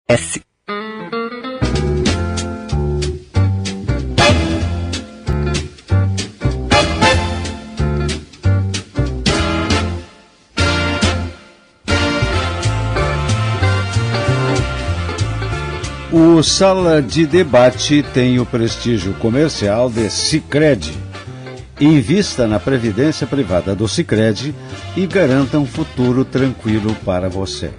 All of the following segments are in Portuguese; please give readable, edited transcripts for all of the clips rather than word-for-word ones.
S. O Sala de Debate tem o prestígio comercial de Sicredi. Invista na previdência privada do Sicredi e garanta um futuro tranquilo para você.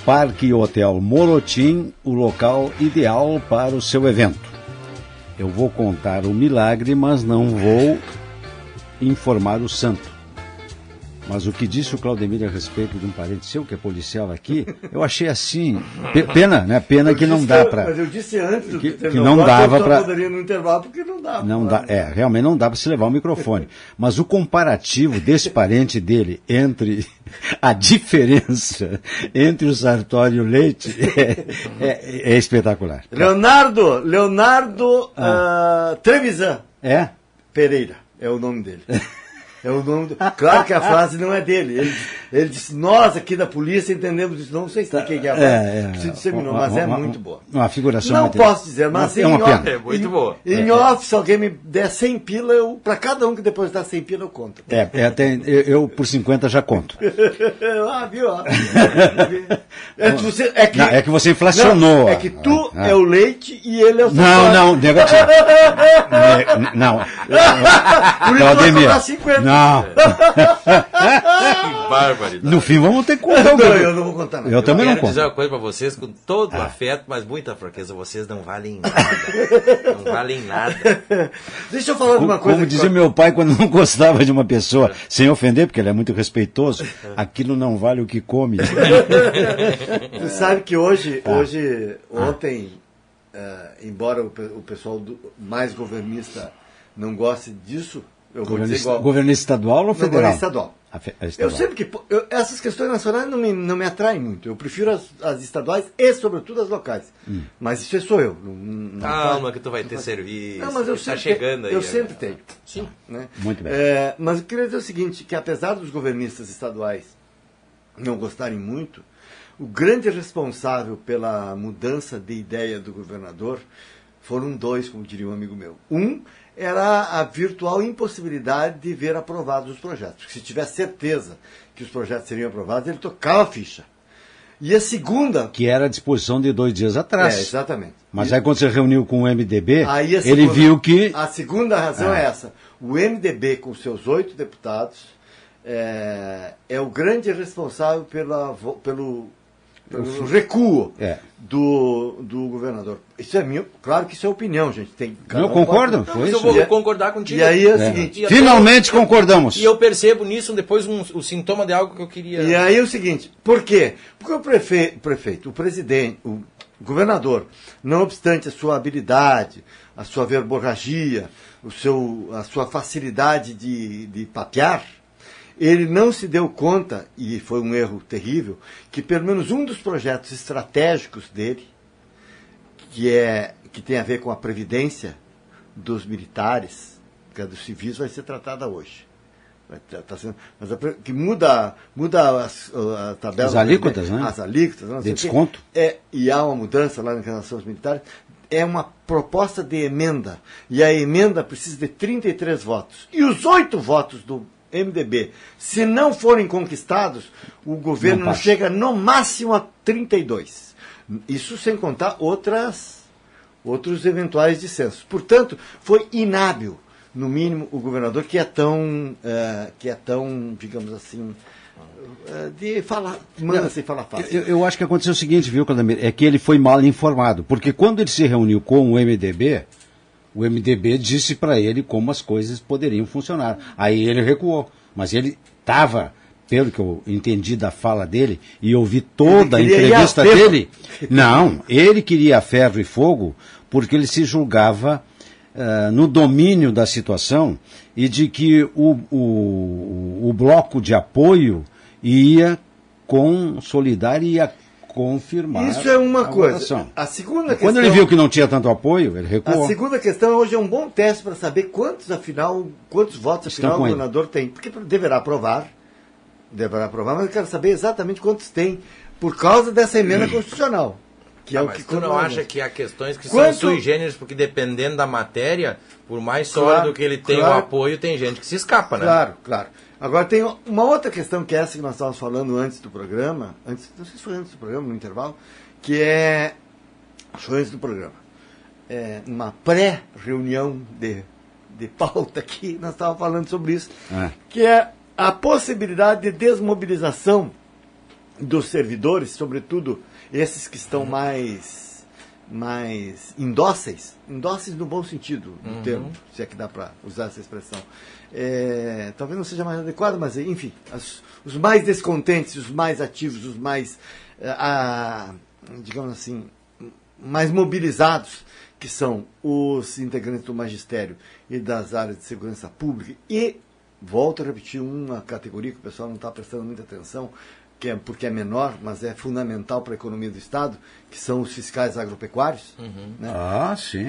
Parque Hotel Morotim, o local ideal para o seu evento. Eu vou contar o milagre, mas não vou informar o santo. Mas o que disse o Claudemir a respeito de um parente seu, que é policial aqui, eu achei assim, pena, né? Pena que não dá para... Mas eu disse antes do que não dava para... poderia no intervalo, porque não dava. Não dá, realmente não dá para se levar o microfone. Mas o comparativo desse parente dele entre a diferença entre o Sartori e o Leite é espetacular. Leonardo Trevisan Pereira é o nome dele. É o nome do... Claro que a frase não é dele. Ele disse, nós aqui da polícia entendemos isso. Não sei se quem é a frase. Se disseminou, mas é muito boa. Uma figuração. Não posso dizer, mas é uma pena. É muito boa. Em off, se alguém me der 100 pila, para cada um que depositar 100 pila, eu conto. Até eu por 50 já conto. Viu? É que você inflacionou. Não, é que tu é o Leite e ele é o Não, negativo. Não. Por isso vai cobrar 50. Não. Que barbaridade. No fim vamos ter que contar. Eu não vou contar nada. Eu também não quero conto. dizer uma coisa pra vocês com todo o afeto, mas muita fraqueza. Vocês não valem nada. Não valem nada. Deixa eu falar de uma coisa. Como dizia meu pai quando não gostava de uma pessoa, sem ofender, porque ele é muito respeitoso, aquilo não vale o que come. Tu sabe que ontem, embora o pessoal mais governista não goste disso, eu vou dizer igual. Governista estadual ou federal? Governista estadual. Estadual. Eu sempre que... essas questões nacionais não me atraem muito. Eu prefiro as estaduais e, sobretudo, as locais. Mas isso sou eu. Calma que tu vai ter serviço. Não, mas eu está sempre chegando aí. Eu sempre tenho. Sim. Né? Muito bem. Mas eu queria dizer o seguinte, que apesar dos governistas estaduais não gostarem muito, o grande responsável pela mudança de ideia do governador foram dois, como diria um amigo meu. Um era a virtual impossibilidade de ver aprovados os projetos. Porque se tivesse certeza que os projetos seriam aprovados, ele tocava a ficha. E a segunda... Que era a disposição de 2 dias atrás. Exatamente. Mas aí quando você reuniu com o MDB, aí ele viu que... A segunda razão é essa. O MDB, com seus 8 deputados, é o grande responsável pelo recuo do governador. Isso é claro que isso é opinião, gente. Eu concordo. Mas eu vou concordar contigo. E aí é o seguinte... Finalmente concordamos. E eu percebo nisso depois o sintoma de algo que eu queria... E aí é o seguinte, por quê? Porque o prefeito, o presidente, o governador, não obstante a sua habilidade, a sua verborragia, a sua facilidade de papear, ele não se deu conta, e foi um erro terrível, que pelo menos um dos projetos estratégicos dele, que tem a ver com a previdência dos militares, que é dos civis, vai ser tratada hoje. Que muda a tabela. As alíquotas, né? As alíquotas. Não sei de desconto. E há uma mudança lá em relação aos militares. É uma proposta de emenda. E a emenda precisa de 33 votos. E os 8 votos do MDB, se não forem conquistados, o governo não chega no máximo a 32. Isso sem contar outros eventuais dissensos. Portanto, foi inábil, no mínimo, o governador que é tão, digamos assim, de falar, manda sem falar fácil. Eu acho que aconteceu o seguinte, viu, Claudemir? É que ele foi mal informado, porque quando ele se reuniu com o MDB disse para ele como as coisas poderiam funcionar. Aí ele recuou. Mas ele estava, pelo que eu entendi da fala dele, e ouvi toda a entrevista dele, não, ele queria ferro e fogo porque ele se julgava no domínio da situação e de que o bloco de apoio ia consolidar e ia confirmar. Isso é uma coisa. A segunda questão, quando ele viu que não tinha tanto apoio, ele recuou. A segunda questão hoje é um bom teste para saber quantos votos afinal o governador tem. Porque deverá aprovar, mas eu quero saber exatamente quantos tem por causa dessa emenda constitucional. que é o mas que tu não acha que há questões que Quanto... são sui generis, porque dependendo da matéria, por mais sólido que ele tenha o apoio, tem gente que se escapa, né? Claro, claro. Agora tem uma outra questão, que é essa que nós estávamos falando antes do programa, não sei se foi antes do programa, no intervalo, que é, foi antes do programa, uma pré-reunião de pauta aqui, nós estávamos falando sobre isso, que é a possibilidade de desmobilização dos servidores, sobretudo esses que estão mais indóceis no bom sentido do termo, se é que dá para usar essa expressão. Talvez não seja mais adequado, mas enfim, os mais descontentes, os mais ativos, os mais, digamos assim, mais mobilizados, que são os integrantes do magistério e das áreas de segurança pública, e volto a repetir uma categoria que o pessoal não está prestando muita atenção, porque é menor, mas é fundamental para a economia do Estado, que são os fiscais agropecuários. Né? Ah, sim.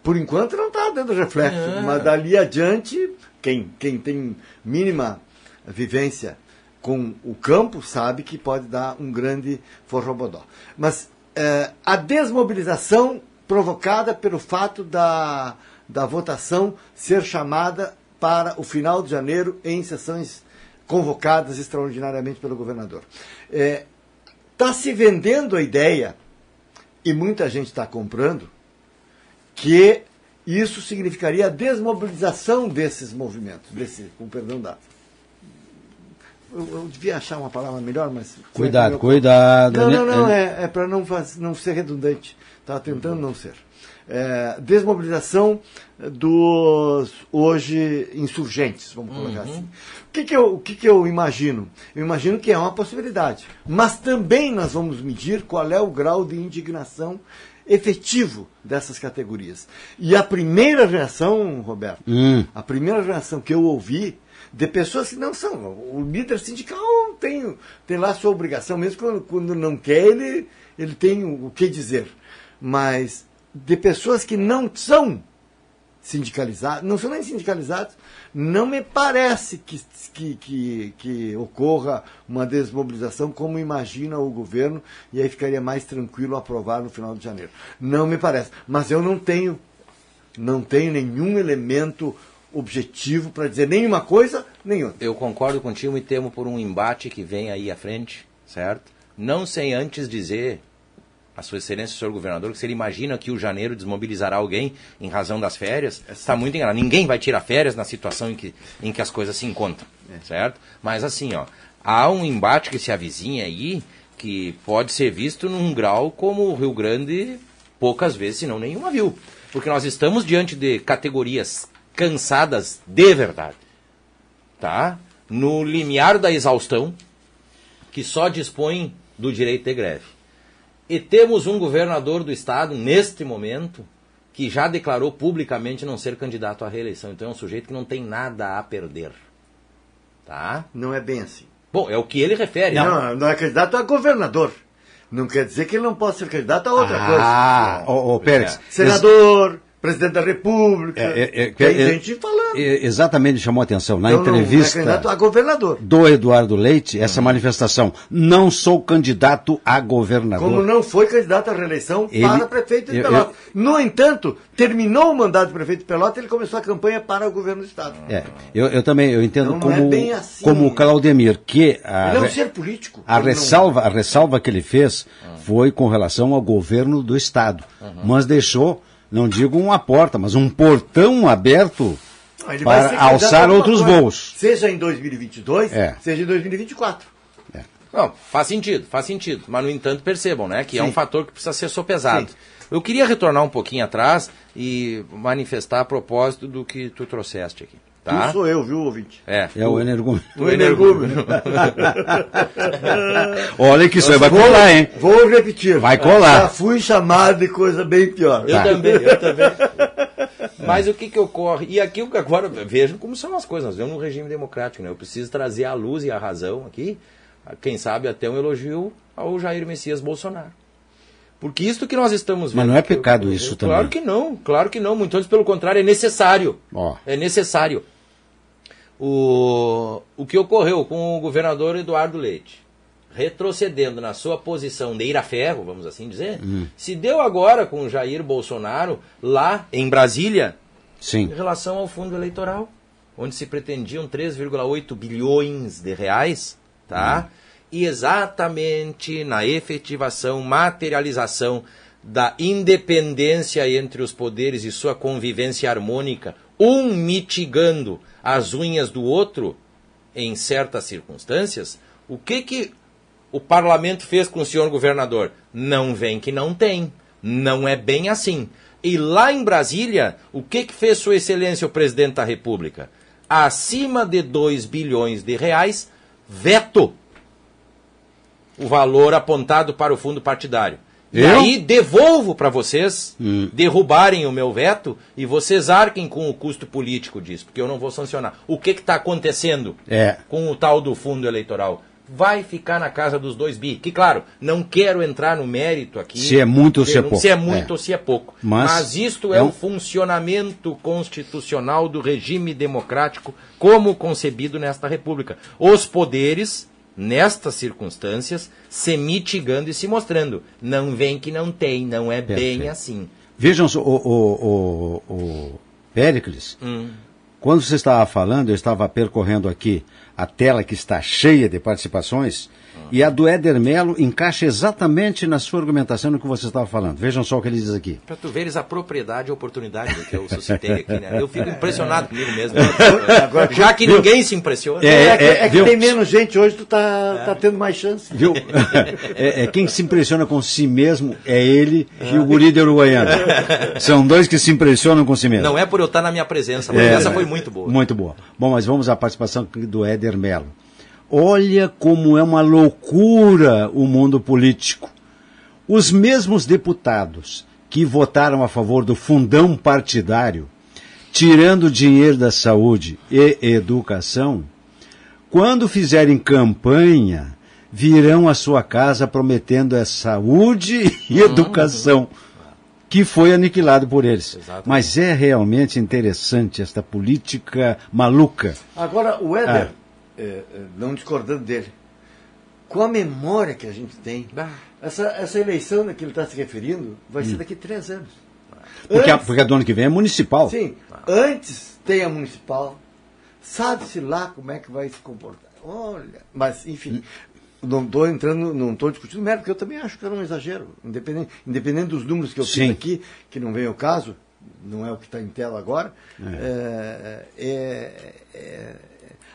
Por enquanto não está dando reflexo, mas dali adiante, quem tem mínima vivência com o campo sabe que pode dar um grande forrobodó. Mas a desmobilização provocada pelo fato da votação ser chamada para o final de janeiro em sessões convocadas extraordinariamente pelo governador. Está se vendendo a ideia, e muita gente está comprando, que isso significaria a desmobilização desses movimentos, com perdão da... Eu devia achar uma palavra melhor, mas... Cuidado. Não, é para não ser redundante. Estava tentando não ser. Desmobilização dos hoje insurgentes, vamos colocar assim. O que eu imagino? Eu imagino que é uma possibilidade. Mas também nós vamos medir qual é o grau de indignação efetivo dessas categorias. E a primeira reação, Roberto, a primeira reação que eu ouvi de pessoas que não são. O líder sindical tem lá a sua obrigação, mesmo quando não quer, ele tem o que dizer. Mas de pessoas que não são sindicalizadas, não são nem sindicalizados, não me parece que ocorra uma desmobilização como imagina o governo, e aí ficaria mais tranquilo aprovar no final de janeiro. Não me parece. Mas eu não tenho nenhum elemento objetivo para dizer nem uma coisa, nem outra. Eu concordo contigo e temo por um embate que vem aí à frente, certo? Não sem antes dizer a Sua Excelência, o senhor governador, que se ele imagina que o janeiro desmobilizará alguém em razão das férias, está muito enganado. Ninguém vai tirar férias na situação em que as coisas se encontram, certo? Mas assim, há um embate que se avizinha aí, que pode ser visto num grau como o Rio Grande poucas vezes, se não nenhuma, viu. Porque nós estamos diante de categorias cansadas de verdade, tá? No limiar da exaustão, que só dispõem do direito de greve. E temos um governador do estado, neste momento, que já declarou publicamente não ser candidato à reeleição. Então é um sujeito que não tem nada a perder. Tá? Não é bem assim. Bom, é o que ele refere. Não é candidato a governador. Não quer dizer que ele não possa ser candidato a outra coisa. Pérez. Senador, presidente da República. Tem gente falando. Exatamente, chamou a atenção. Na Não entrevista é candidato a governador. do Eduardo Leite, essa manifestação. Não sou candidato a governador. Como não foi candidato à reeleição para prefeito de Pelotas. No entanto, terminou o mandato de prefeito de Pelotas, ele começou a campanha para o governo do estado. Eu também entendo Não é bem assim. como o Claudemir, que Ele é um ser político. a ressalva que ele fez foi com relação ao governo do estado. Mas deixou, não digo uma porta, mas um portão aberto para alçar outros voos. Seja em 2022, seja em 2024. Não, faz sentido. Mas, no entanto, percebam, né, que é um fator que precisa ser sopesado. Sim. Eu queria retornar um pouquinho atrás e manifestar a propósito do que tu trouxeste aqui. Tá? Tu sou eu, viu, ouvinte? É o energúmeno. O energúmeno. Olha que isso aí vai colar, hein? Vou repetir. Vai colar. Já fui chamado de coisa bem pior. Eu também. Mas o que ocorre? E aqui agora, vejam como são as coisas. Nós vivemos num regime democrático, né? Eu preciso trazer a luz e a razão aqui, quem sabe até um elogio ao Jair Messias Bolsonaro. Porque isto que nós estamos vendo... Mas não é pecado isso também. Claro que não. Muito antes, pelo contrário, é necessário. É necessário. O que ocorreu com o governador Eduardo Leite? retrocedendo na sua posição de ir a ferro, vamos assim dizer, se deu agora com o Jair Bolsonaro lá em Brasília, Sim. em relação ao fundo eleitoral, onde se pretendiam 3,8 bilhões de reais, tá? E exatamente na efetivação, materialização da independência entre os poderes e sua convivência harmônica, um mitigando as unhas do outro, em certas circunstâncias, o que o parlamento fez com o senhor governador? Não vem que não tem. Não é bem assim. E lá em Brasília, o que fez sua excelência o presidente da República? Acima de 2 bilhões de reais, veto o valor apontado para o fundo partidário. E aí devolvo para vocês derrubarem o meu veto e vocês arquem com o custo político disso, porque eu não vou sancionar. O que está acontecendo com o tal do fundo eleitoral? Vai ficar na casa dos 2 bi. Que, claro, não quero entrar no mérito aqui. Se é muito ou se é pouco. Se é muito ou se é pouco. Mas isto é o funcionamento constitucional do regime democrático como concebido nesta República. Os poderes, nestas circunstâncias, se mitigando e se mostrando. Não vem que não tem, não é bem assim. Vejam só, o Péricles, quando você estava falando, eu estava percorrendo aqui a tela que está cheia de participações, e a do Éder Melo encaixa exatamente na sua argumentação no que você estava falando. Vejam só o que ele diz aqui. Para tu veres a propriedade e a oportunidade que eu suscitei aqui, né? Eu fico impressionado comigo mesmo. Já que ninguém se impressiona. Que tem menos gente hoje, tu tá tendo mais chance. Viu? Quem se impressiona com si mesmo é ele e o guri de Uruguaiana. São dois que se impressionam com si mesmo. Não é por eu estar na minha presença, mas essa foi muito boa. Muito boa. Bom, mas vamos à participação do Éder Melo. Olha como é uma loucura o mundo político. Os mesmos deputados que votaram a favor do fundão partidário, tirando dinheiro da saúde e educação, quando fizerem campanha, virão à sua casa prometendo a saúde e educação, que foi aniquilado por eles. Exatamente. Mas é realmente interessante esta política maluca. Agora, o Éder... não discordando dele, com a memória que a gente tem, essa eleição que ele está se referindo vai ser daqui a 3 anos. Porque do ano que vem é municipal. Sim, antes tem a municipal, sabe-se lá como é que vai se comportar. Olha, mas enfim, não estou discutindo mérito, porque eu também acho que era um exagero, independente dos números que eu fiz aqui, que não vem ao caso, não é o que está em tela agora,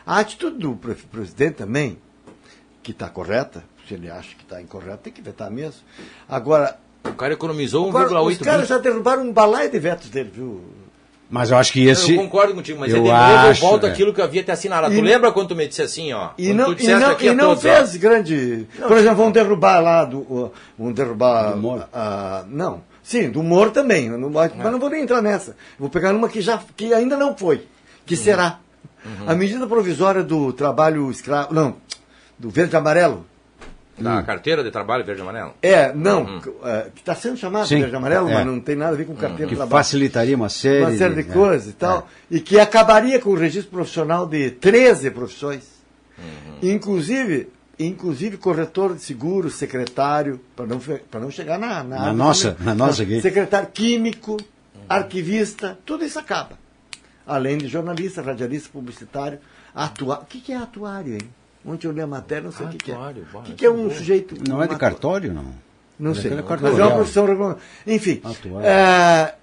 a atitude do presidente também, que está correta, se ele acha que está incorreta, tem que vetar mesmo. Agora... O cara economizou 1,8 bilhão. Os caras já derrubaram um balaio de vetos dele, viu? Mas eu acho que esse... Eu concordo contigo, mas ele de volta aquilo que eu havia te assinado. Tu lembra quando tu me disse assim, ó? E não fez grande... Por exemplo, vão derrubar lá do... Vão derrubar... Do Moro? Não. Sim, do Moro também. Mas não vou nem entrar nessa. Vou pegar uma que ainda não foi. Que será... A medida provisória do trabalho escravo... Não, do verde e amarelo. Da carteira de trabalho verde e amarelo? Que está sendo chamado de verde e amarelo, mas não tem nada a ver com carteira de trabalho. Facilitaria uma série de coisas e tal. E que acabaria com o registro profissional de 13 profissões. Inclusive corretor de seguros, secretário, para não chegar na nossa aqui. Secretário químico, arquivista, tudo isso acaba. Além de jornalista, radialista, publicitário, atuário. O que é atuário, hein? Ontem eu li a matéria, não sei o que é. O que é um sujeito... Não é de cartório, não? Não sei, mas é uma profissão regulamentar. Enfim,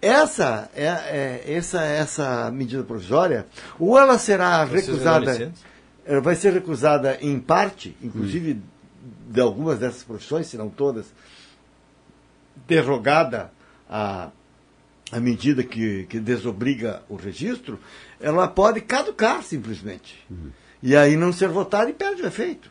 essa medida provisória, ou ela será recusada... Ela vai ser recusada em parte, inclusive de algumas dessas profissões, se não todas, derrogada a medida que desobriga o registro, ela pode caducar simplesmente. E aí não ser votada e perde o efeito.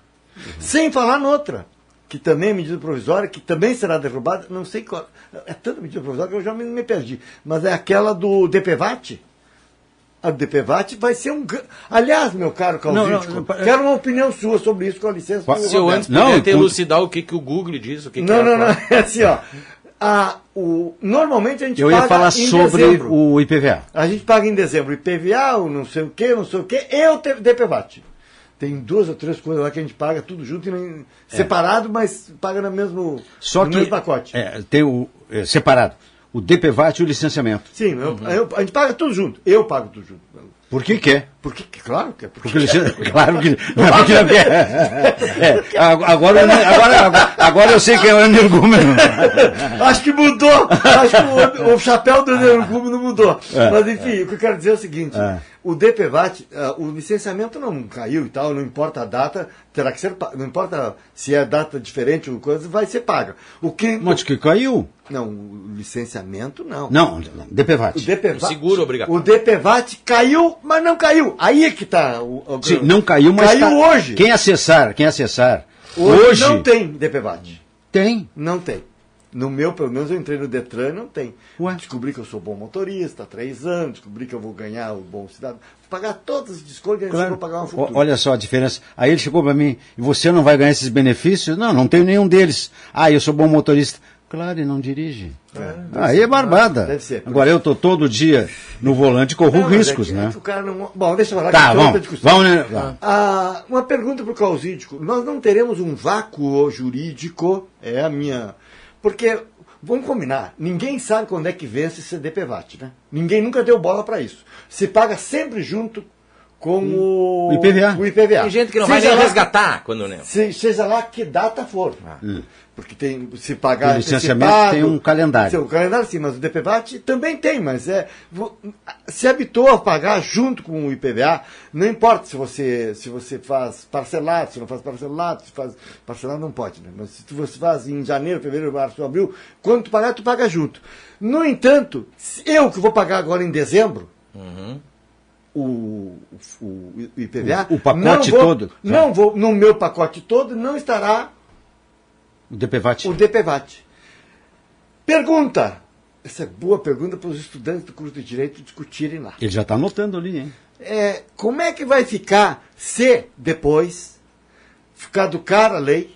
Sem falar noutra, que também é medida provisória, que também será derrubada, não sei qual. É tanta medida provisória que eu já me perdi. Mas é aquela do DPVAT. A do DPVAT vai ser um... Aliás, meu caro Calvítico, quero uma opinião sua sobre isso, com licença. Se eu antes puder elucidar o que o Google diz, o que não, é assim, ó. Normalmente a gente paga em dezembro. Eu ia falar sobre o IPVA. A gente paga em dezembro o IPVA, o não sei o que, e o DPVAT. Tem 2 ou 3 coisas lá que a gente paga tudo junto, separado, mas paga no mesmo pacote. Tem o separado. O DPVAT e o licenciamento. Sim, a gente paga tudo junto. Eu pago tudo junto. Por que quer? Porque, claro que é. Claro que não quer. Agora eu sei quem é o energúmeno. Acho que mudou. Acho que o chapéu do energúmeno mudou. Mas, enfim, o que eu quero dizer é o seguinte. O DPVAT, o licenciamento não caiu e tal, não importa a data, terá que ser pago. Não importa se é data diferente ou coisa, vai ser paga. Mas que caiu? Não, o licenciamento não. Não, DPVAT. O seguro obrigatório. O DPVAT caiu, mas não caiu. Aí é que está Sim, não caiu, mas caiu hoje. Quem acessar. Hoje não tem DPVAT. Tem. Não tem. No meu, pelo menos eu entrei no Detran, não tem. Ué? Descobri que eu sou bom motorista há 3 anos, descobri que eu vou ganhar o bom cidadão. Vou pagar todas as descontos, claro. Vou pagar uma fortuna. Olha só a diferença. Aí ele chegou para mim, e você não vai ganhar esses benefícios? Não tenho nenhum deles. Eu sou bom motorista. Claro, e não dirige. Aí é barbada. Deve ser. Agora eu estou todo dia no volante e corro riscos, né? O cara não... Bom, deixa eu falar tá, que vamos, discussão. Vamos, né? Uma pergunta para o Causídico. Nós não teremos um vácuo jurídico, é a minha... Porque, vamos combinar, ninguém sabe quando é que vence esse DPVAT, né? Ninguém nunca deu bola para isso. Se paga sempre junto com o IPVA. Tem gente que não vai nem resgatar quando não. Seja lá que data for. Porque tem, se pagar o licenciamento tem um calendário. O calendário sim, mas o DPVAT também tem, mas se habitou a pagar junto com o IPVA, não importa se você faz parcelado, se não faz parcelado, se faz parcelado não pode, né? Mas se você faz em janeiro, fevereiro, março, abril, quando tu pagar, tu paga junto. No entanto, eu que vou pagar agora em dezembro, o IPVA, o pacote todo? Não vou, no meu pacote todo não estará o DPVAT. Pergunta. Essa é boa pergunta para os estudantes do curso de Direito discutirem lá. Ele já está anotando ali, hein? Como é que vai ficar se depois caducar a lei,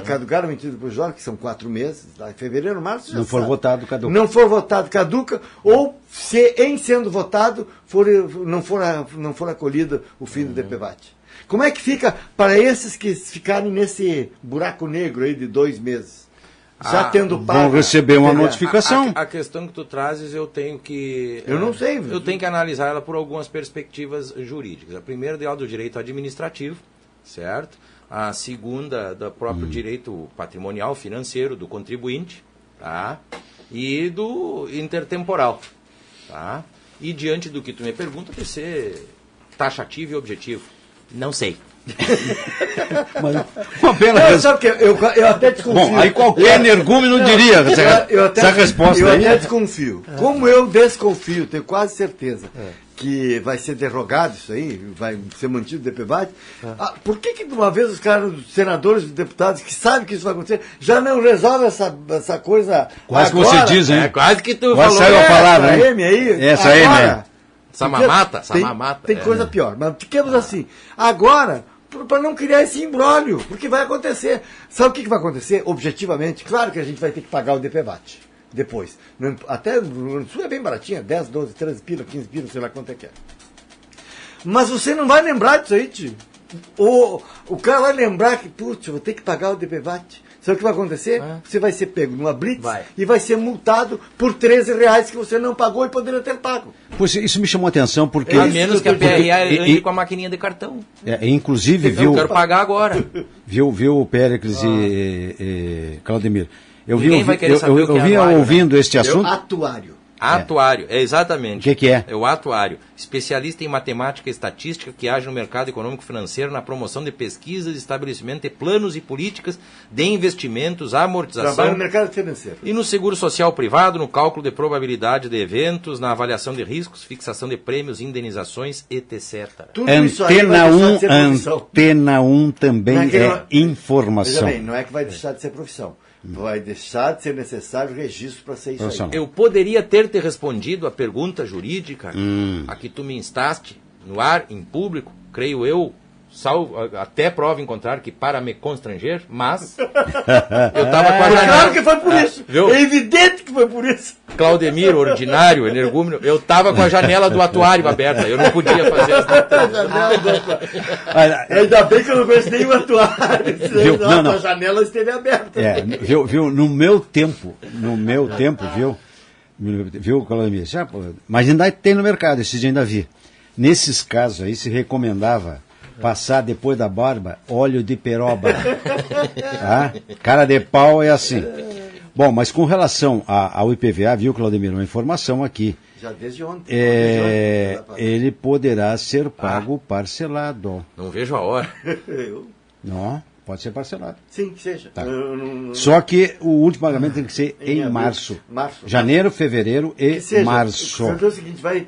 caducar a medida do Jorge, que são 4 meses, lá em fevereiro, março, não for votado, caduca. Não for votado, caduca, ou se, em sendo votado, não for acolhido o fim do DPVAT. Como é que fica para esses que ficarem nesse buraco negro aí de 2 meses? Já tendo pago. Vão receber uma notificação. A questão que tu trazes, eu tenho que... Eu não sei. Eu tenho que analisar ela por algumas perspectivas jurídicas. A primeira é do direito administrativo, certo? A segunda, do próprio direito patrimonial, financeiro, do contribuinte, tá? E do intertemporal, tá? E diante do que tu me pergunta, tem que ser taxativo e objetivo. Não sei. Uma pena. Sabe que eu até desconfio. Bom, aí qualquer energúmeno diria essa resposta. Eu até desconfio. Como eu desconfio, tenho quase certeza que vai ser derrogado isso aí, vai ser mantido o DPVAT. Por que de uma vez os caras, os senadores, os deputados que sabem que isso vai acontecer, já não resolvem essa coisa quase agora? Que você diz, hein? Quase que tu quase falou. Saiu a palavra, essa M aí. Essa M. Samamata? Tem coisa pior. Mas fiquemos assim. Agora, para não criar esse imbróglio, porque vai acontecer. Sabe o que vai acontecer? Objetivamente, claro que a gente vai ter que pagar o DPVAT depois. Até no Sul é bem baratinho, 10, 12, 13 pila, 15 pila, sei lá quanto é que é. Mas você não vai lembrar disso aí, tio. O cara vai lembrar que, putz, eu vou ter que pagar o DPVAT. Sabe o que vai acontecer? Você vai ser pego numa blitz e vai ser multado por R$13 que você não pagou e poderia ter pago. Pois isso me chamou a atenção porque... A menos que a PRA ande com a maquininha de cartão. Inclusive, eu quero pagar agora. Viu o Péricles e Claudemir. Eu Ninguém vai querer saber o que é vinha anuário, ouvindo este assunto. Atuário. Atuário, exatamente. O que é? É o atuário. Especialista em matemática e estatística que age no mercado econômico financeiro na promoção de pesquisas, estabelecimento de planos e políticas de investimentos, amortização... Trabalha no mercado financeiro. E no seguro social privado, no cálculo de probabilidade de eventos, na avaliação de riscos, fixação de prêmios, indenizações, etc. Tudo isso aí vai deixar de ser profissão. Antena 1 também é informação. Veja bem, não é que vai deixar de ser profissão. Vai deixar de ser necessário registro para ser isso aí. Eu poderia ter te respondido a pergunta jurídica a que tu me instaste no ar, em público, creio eu, até prova em contrário, que para me constranger, mas eu estava com a janela. Claro que foi por isso. É evidente que foi por isso. Claudemir, ordinário, energúmeno, eu tava com a janela do atuário aberta, eu não podia fazer Ainda bem que eu não conheço nenhum atuário, senão a janela esteve aberta. Viu, no meu tempo, viu, Claudemir? Mas ainda tem no mercado, esse dia ainda vi. Nesses casos aí se recomendava passar depois da barba óleo de peroba. Tá? Cara de pau é assim. Bom, mas com relação ao IPVA, viu, Claudemir, uma informação aqui. Já desde ontem. Ele poderá ser pago parcelado. Não vejo a hora. Não, pode ser parcelado. Sim, que seja. Tá. Só que o último pagamento tem que ser em março. Janeiro, fevereiro e março. É o seguinte, vai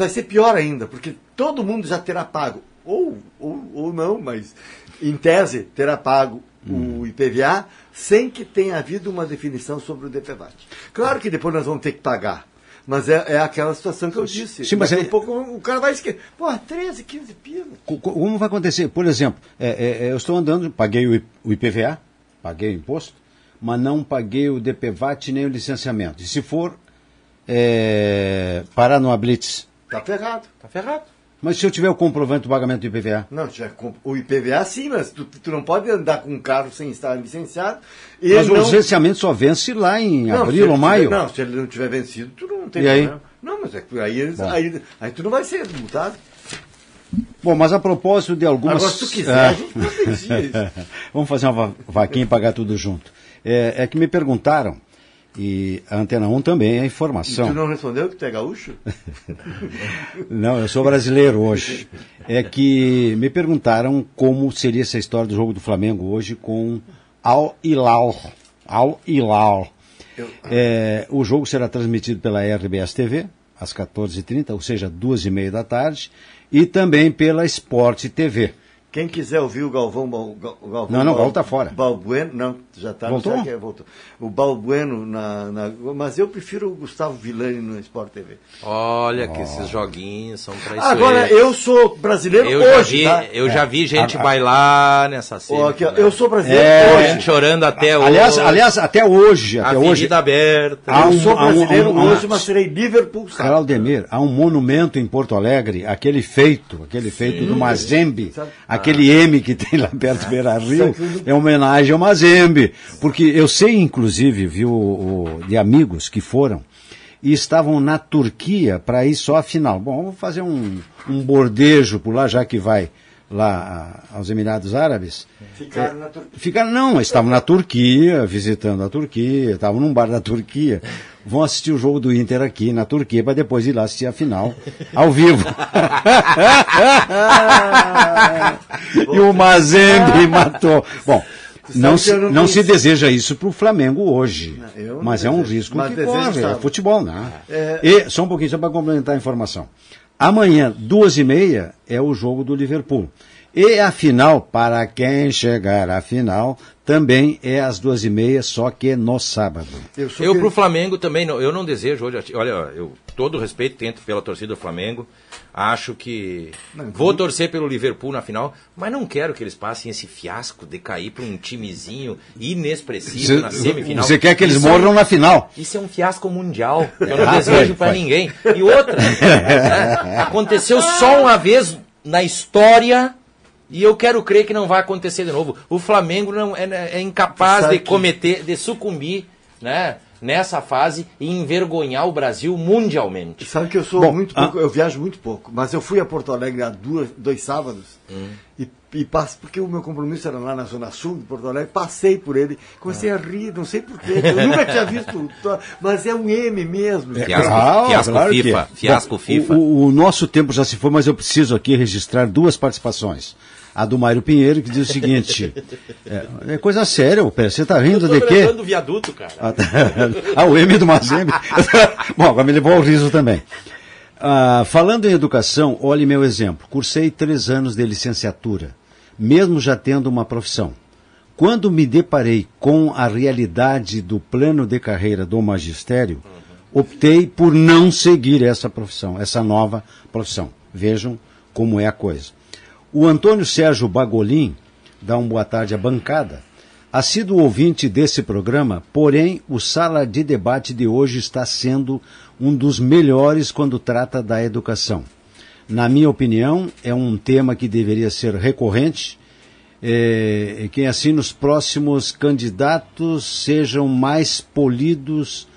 ser pior ainda, porque todo mundo já terá pago. Ou não, mas em tese terá pago o IPVA sem que tenha havido uma definição sobre o DPVAT. Claro que depois nós vamos ter que pagar, mas é aquela situação que eu disse. Sim, mas um pouco o cara vai esquecer. Pô, 13, 15 pila. Como vai acontecer? Por exemplo, eu estou andando, paguei o IPVA, paguei o imposto, mas não paguei o DPVAT nem o licenciamento. E se for parar numa blitz? Tá ferrado. Mas se eu tiver o comprovante do pagamento do IPVA? Não, o IPVA sim, mas tu não pode andar com um carro sem estar licenciado. Mas o licenciamento só vence lá em abril ou maio? Não, se ele não tiver vencido, tu não tem problema. Aí? Não, mas aí tu não vai ser multado. Bom, mas a propósito de algumas... Agora, se tu quiser, a gente providencia isso. Vamos fazer uma vaquinha e pagar tudo junto. É que me perguntaram, e a Antena 1 também é informação. E tu não respondeu que tu é gaúcho? Não, eu sou brasileiro hoje. É que me perguntaram como seria essa história do jogo do Flamengo hoje com Al Hilal. O jogo será transmitido pela RBS TV, às 14h30, ou seja, 2h30 da tarde, e também pela Sport TV. Quem quiser ouvir o Galvão... Não, o Galvão está fora. Balbueno, não, já está... Voltou? Voltou. O Balbueno mas eu prefiro o Gustavo Villani no Sport TV. Olha que esses joguinhos são traiçoeiros. Agora, eu sou brasileiro hoje, Eu já vi gente bailar nessa cena. Eu sou brasileiro hoje. Chorando até hoje. Aliás, até hoje. Avenida aberta. Eu sou brasileiro hoje, mas serei Liverpool. Claudemir, há um monumento em Porto Alegre, aquele feito do Mazembe, aquele M que tem lá perto do Beira-Rio, é homenagem ao Mazembe. Porque eu sei, inclusive, viu, de amigos que foram e estavam na Turquia para ir só a final. Bom, vamos fazer um bordejo por lá, já que vai lá aos Emirados Árabes. Ficaram na Turquia? Não, estavam na Turquia, visitando a Turquia, estavam num bar da Turquia. Vão assistir o jogo do Inter aqui na Turquia para depois ir lá assistir a final ao vivo. E o Mazembe matou. Bom, não se deseja isso para o Flamengo hoje, mas é um risco que corre, é futebol, né? E só um pouquinho, só para complementar a informação. Amanhã, 2h30, é o jogo do Liverpool. E a final, para quem chegar à final, também é às 2h30, só que no sábado. Eu pro Flamengo também, eu não desejo hoje, olha, eu todo respeito tento pela torcida do Flamengo, acho que vou torcer pelo Liverpool na final, mas não quero que eles passem esse fiasco de cair para um timezinho inexpressivo na semifinal. Você quer que eles morram na final? Isso é um fiasco mundial, eu não desejo para ninguém. E outra, aconteceu só uma vez na história... E eu quero crer que não vai acontecer de novo. O Flamengo não é incapaz de sucumbir, né, nessa fase e envergonhar o Brasil mundialmente. Sabe que eu sou muito pouco, eu viajo muito pouco, mas eu fui a Porto Alegre há dois sábados e passo, porque o meu compromisso era lá na Zona Sul de Porto Alegre, passei por ele, comecei a rir, não sei porquê, eu nunca tinha visto, mas é um M mesmo. Fiasco FIFA. O nosso tempo já se foi, mas eu preciso aqui registrar duas participações. A do Mário Pinheiro, que diz o seguinte, é coisa séria, você está rindo de quê? Do viaduto, cara. O M do Mazembe. Bom, agora me levou ao riso também. Falando em educação, olhe meu exemplo. Cursei 3 anos de licenciatura, mesmo já tendo uma profissão. Quando me deparei com a realidade do plano de carreira do magistério, optei por não seguir essa profissão, essa nova profissão. Vejam como é a coisa. O Antônio Sérgio Bagolin dá uma boa tarde à bancada. assíduo ouvinte desse programa, porém o Sala de Debate de hoje está sendo um dos melhores quando trata da educação. Na minha opinião, é um tema que deveria ser recorrente, que assim os próximos candidatos sejam mais polidos,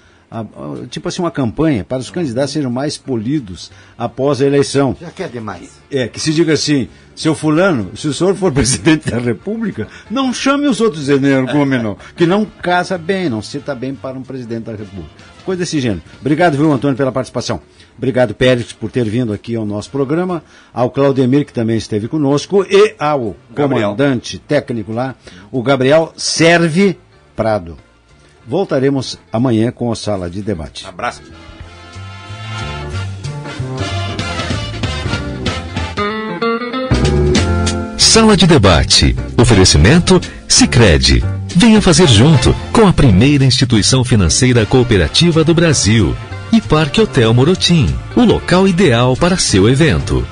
tipo assim uma campanha, para os candidatos sejam mais polidos após a eleição. Já quer demais. Que se diga assim, seu fulano, se o senhor for presidente da República, não chame os outros energúmenos, que não casa bem, não cita bem para um presidente da República. Coisa desse gênero. Obrigado, viu, Antônio, pela participação. Obrigado, Pérez, por ter vindo aqui ao nosso programa, ao Claudemir, que também esteve conosco, e ao comandante técnico lá, o Gabriel Serve Prado. Voltaremos amanhã com a Sala de Debate. Abraço. Sala de Debate. Oferecimento Sicredi. Venha fazer junto com a primeira instituição financeira cooperativa do Brasil. E Parque Hotel Morotim, o local ideal para seu evento.